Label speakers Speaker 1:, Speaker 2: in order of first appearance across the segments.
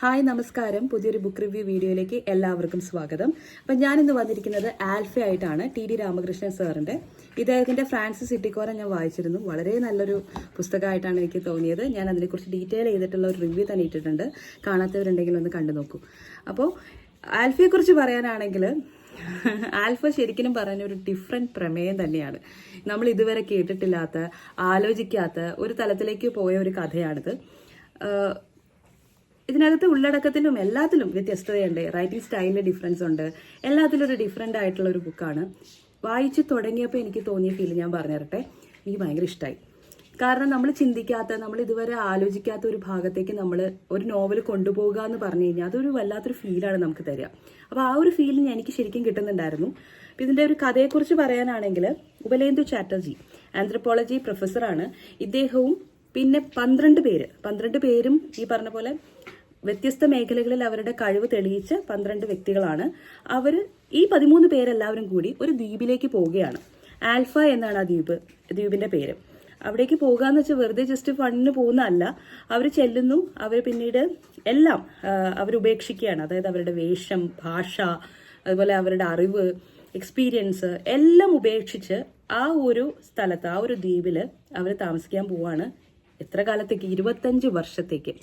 Speaker 1: Hi നമസ്കാരം. പുതിയൊരു book review വീഡിയോയിലേക്ക് എല്ലാവർക്കും സ്വാഗതം. അപ്പം ഞാനിന്ന് വന്നിരിക്കുന്നത് ആൽഫ ആയിട്ടാണ്. ടി.ഡി. രാമകൃഷ്ണൻ സാറിൻ്റെ. ഇദ്ദേഹത്തിൻ്റെ ഫ്രാൻസിസ് സിറ്റിക്കോറ ഞാൻ വായിച്ചിരുന്നു. വളരെ നല്ലൊരു പുസ്തകമായിട്ടാണ് എനിക്ക് തോന്നിയത്. ഞാൻ അതിനെക്കുറിച്ച് ഡീറ്റെയിൽ ചെയ്തിട്ടുള്ള ഒരു റിവ്യൂ തന്നെ ഇട്ടിട്ടുണ്ട്. കാണാത്തവരുണ്ടെങ്കിൽ ഒന്ന് കണ്ടു നോക്കൂ. അപ്പോൾ ആൽഫയെക്കുറിച്ച് പറയാനാണെങ്കിൽ ആൽഫ ശരിക്കും പറഞ്ഞ ഒരു ഡിഫറെൻറ്റ് പ്രമേയം തന്നെയാണ്. നമ്മൾ ഇതുവരെ കേട്ടിട്ടില്ലാത്ത, ആലോചിക്കാത്ത ഒരു തലത്തിലേക്ക് പോയ ഒരു കഥയാണിത്. ഇതിനകത്ത് ഉള്ളടക്കത്തിലും എല്ലാത്തിലും വ്യത്യസ്തതയുണ്ട്. റൈറ്റിംഗ് സ്റ്റൈലിൽ ഡിഫറൻസ് ഉണ്ട്. എല്ലാത്തിലും ഒരു ഡിഫറെൻ്റ് ആയിട്ടുള്ള ഒരു ബുക്കാണ്. വായിച്ച് തുടങ്ങിയപ്പോൾ എനിക്ക് തോന്നിയ ഫീൽ ഞാൻ പറഞ്ഞു തരട്ടെ. എനിക്ക് ഭയങ്കര ഇഷ്ടമായി. കാരണം നമ്മൾ ചിന്തിക്കാത്ത, നമ്മൾ ഇതുവരെ ആലോചിക്കാത്ത ഒരു ഭാഗത്തേക്ക് നമ്മൾ ഒരു നോവൽ കൊണ്ടുപോകുക എന്ന് പറഞ്ഞു കഴിഞ്ഞാൽ അതൊരു വല്ലാത്തൊരു ഫീലാണ് നമുക്ക് തരിക. അപ്പോൾ ആ ഒരു ഫീൽ എനിക്ക് ശരിക്കും കിട്ടുന്നുണ്ടായിരുന്നു. അപ്പം ഇതിൻ്റെ ഒരു കഥയെക്കുറിച്ച് പറയാനാണെങ്കിൽ, ഉപലേന്ദു ചാറ്റർജി ആന്ത്രപ്പോളജി പ്രൊഫസറാണ്. ഇദ്ദേഹവും പിന്നെ 12 പേരും ഈ പറഞ്ഞ പോലെ വ്യത്യസ്ത മേഖലകളിൽ അവരുടെ കഴിവ് തെളിയിച്ച 12 വ്യക്തികളാണ്. അവർ ഈ 13 പേരെല്ലാവരും കൂടി ഒരു ദ്വീപിലേക്ക് പോവുകയാണ്. ആൽഫ എന്നാണ് ആ ദ്വീപിന്റെ പേര്. അവിടേക്ക് പോകുക എന്ന് വെച്ചാൽ വെറുതെ ജസ്റ്റ് ഫണ്ടിന് പോകുന്നതല്ല. അവർ ചെല്ലുന്നു. അവർ പിന്നീട് എല്ലാം അവരുപേക്ഷിക്കുകയാണ്. അതായത് അവരുടെ വേഷം, ഭാഷ, അതുപോലെ അവരുടെ അറിവ്, എക്സ്പീരിയൻസ് എല്ലാം ഉപേക്ഷിച്ച് ആ ഒരു സ്ഥലത്ത്, ആ ഒരു ദ്വീപിൽ അവർ താമസിക്കാൻ പോവാണ്. എത്ര കാലത്തേക്ക്? 25 വർഷത്തേക്ക്.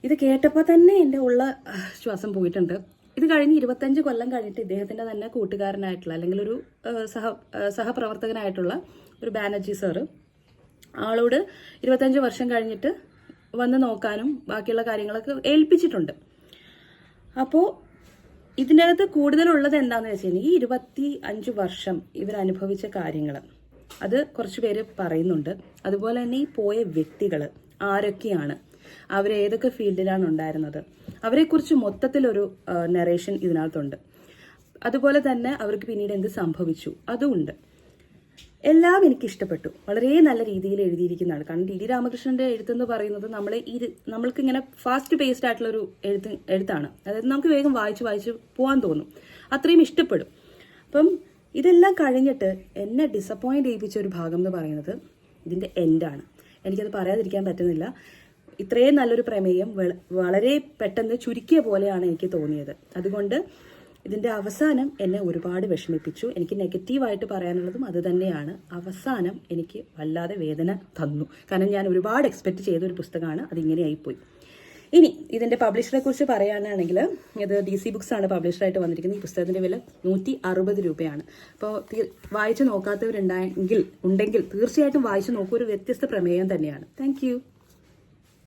Speaker 1: ഇത് കേട്ടപ്പോൾ തന്നെ എൻ്റെ ഉള്ള ശ്വാസം പോയിട്ടുണ്ട്. ഇത് കഴിഞ്ഞ് 25 കൊല്ലം കഴിഞ്ഞിട്ട് ഇദ്ദേഹത്തിൻ്റെ തന്നെ കൂട്ടുകാരനായിട്ടുള്ള, അല്ലെങ്കിൽ ഒരു സഹപ്രവർത്തകനായിട്ടുള്ള ഒരു ബാനർജി സാറ് ആളോട് 25 വർഷം കഴിഞ്ഞിട്ട് വന്ന് നോക്കാനും ബാക്കിയുള്ള കാര്യങ്ങളൊക്കെ ഏൽപ്പിച്ചിട്ടുണ്ട്. അപ്പോൾ ഇതിനകത്ത് കൂടുതലുള്ളത് എന്താണെന്ന് വെച്ച് കഴിഞ്ഞാൽ, ഈ 25 വർഷം ഇവരനുഭവിച്ച കാര്യങ്ങൾ അത് കുറച്ച് പേര് പറയുന്നുണ്ട്. അതുപോലെ തന്നെ ഈ പോയ വ്യക്തികൾ ആരൊക്കെയാണ്, അവരേതൊക്കെ ഫീൽഡിലാണ് ഉണ്ടായിരുന്നത്, അവരെക്കുറിച്ച് മൊത്തത്തിലൊരു നറേഷൻ ഇതിനകത്തുണ്ട്. അതുപോലെ തന്നെ അവർക്ക് പിന്നീട് എന്ത് സംഭവിച്ചു അതുമുണ്ട്. എല്ലാം എനിക്ക് ഇഷ്ടപ്പെട്ടു. വളരെ നല്ല രീതിയിൽ എഴുതിയിരിക്കുന്നതാണ്. കാരണം ടി.ഡി. രാമകൃഷ്ണന്റെ എഴുത്തെന്ന് പറയുന്നത് നമ്മൾക്ക് ഇങ്ങനെ ഫാസ്റ്റ് പേസ്ഡ് ആയിട്ടുള്ളൊരു എഴുത്താണ്. അതായത് നമുക്ക് വേഗം വായിച്ച് പോകാൻ തോന്നും. അത്രയും ഇഷ്ടപ്പെടും. അപ്പം ഇതെല്ലാം കഴിഞ്ഞിട്ട് എന്നെ ഡിസപ്പോയിന്റ് ചെയ്യിപ്പിച്ച ഒരു ഭാഗം എന്ന് പറയുന്നത് ഇതിന്റെ എൻഡാണ്. എനിക്കത് പറയാതിരിക്കാൻ പറ്റുന്നില്ല. ഇത്രയും നല്ലൊരു പ്രമേയം വളരെ പെട്ടെന്ന് ചുരുക്കിയ പോലെയാണ് എനിക്ക് തോന്നിയത്. അതുകൊണ്ട് ഇതിന്റെ അവസാനം എന്നെ ഒരുപാട് വിഷമിപ്പിച്ചു. എനിക്ക് നെഗറ്റീവായിട്ട് പറയാനുള്ളതും അത് തന്നെയാണ്. അവസാനം എനിക്ക് വല്ലാതെ വേദന തന്നു. കാരണം ഞാൻ ഒരുപാട് എക്സ്പെക്ട് ചെയ്ത ഒരു പുസ്തകമാണ്, അതിങ്ങനെ ആയിപ്പോയി. ഇനി ഇതിന്റെ പബ്ലിഷറെ കുറിച്ച് പറയാനാണെങ്കിൽ, ഇത് DC ബുക്സ് ആണ് പബ്ലിഷറായിട്ട് വന്നിരിക്കുന്നത്. ഈ പുസ്തകത്തിന്റെ വില 160 രൂപയാണ്. അപ്പോൾ വായിച്ചു നോക്കാത്തവരുണ്ടെങ്കിൽ തീർച്ചയായിട്ടും വായിച്ചു നോക്കൂ. ഒരു വ്യത്യസ്ത പ്രമേയം തന്നെയാണ്. താങ്ക്